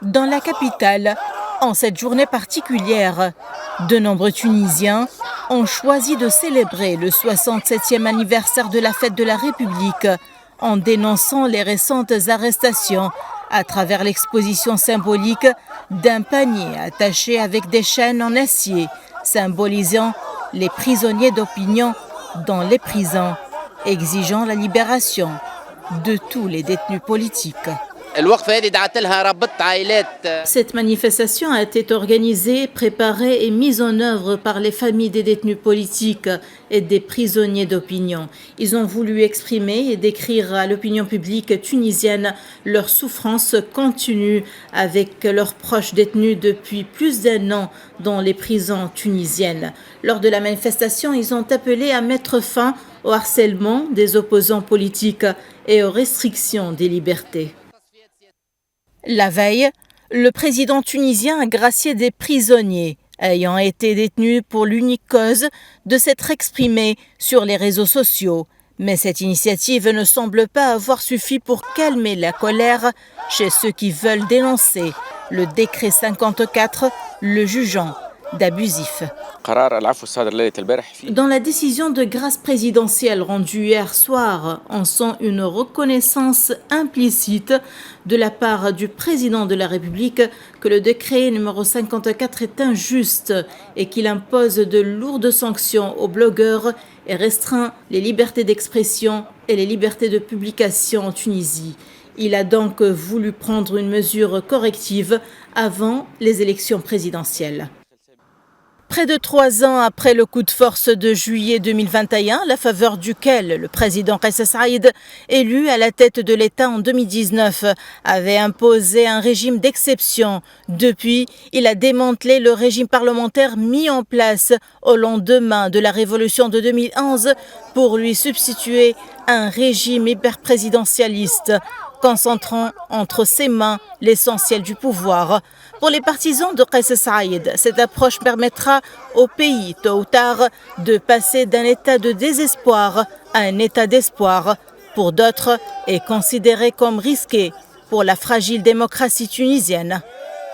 Dans la capitale, en cette journée particulière, de nombreux Tunisiens ont choisi de célébrer le 67e anniversaire de la fête de la République en dénonçant les récentes arrestations à travers l'exposition symbolique d'un panier attaché avec des chaînes en acier symbolisant les prisonniers d'opinion dans les prisons, exigeant la libération de tous les détenus politiques. Cette manifestation a été organisée, préparée et mise en œuvre par les familles des détenus politiques et des prisonniers d'opinion. Ils ont voulu exprimer et décrire à l'opinion publique tunisienne leur souffrance continue avec leurs proches détenus depuis plus d'1 an dans les prisons tunisiennes. Lors de la manifestation, ils ont appelé à mettre fin au harcèlement des opposants politiques et aux restrictions des libertés. La veille, le président tunisien a gracié des prisonniers ayant été détenus pour l'unique cause de s'être exprimés sur les réseaux sociaux. Mais cette initiative ne semble pas avoir suffi pour calmer la colère chez ceux qui veulent dénoncer le décret 54, le jugeant d'abusif. Dans la décision de grâce présidentielle rendue hier soir, on sent une reconnaissance implicite de la part du président de la République que le décret numéro 54 est injuste et qu'il impose de lourdes sanctions aux blogueurs et restreint les libertés d'expression et les libertés de publication en Tunisie. Il a donc voulu prendre une mesure corrective avant les élections présidentielles. Près de 3 ans après le coup de force de juillet 2021, à la faveur duquel le président Kais Saïed, élu à la tête de l'État en 2019, avait imposé un régime d'exception. Depuis, il a démantelé le régime parlementaire mis en place au lendemain de la révolution de 2011 pour lui substituer un régime hyper-présidentialiste, concentrant entre ses mains l'essentiel du pouvoir. Pour les partisans de Kais Saïed, cette approche permettra au pays, tôt ou tard, de passer d'un état de désespoir à un état d'espoir. Pour d'autres, est considéré comme risqué pour la fragile démocratie tunisienne.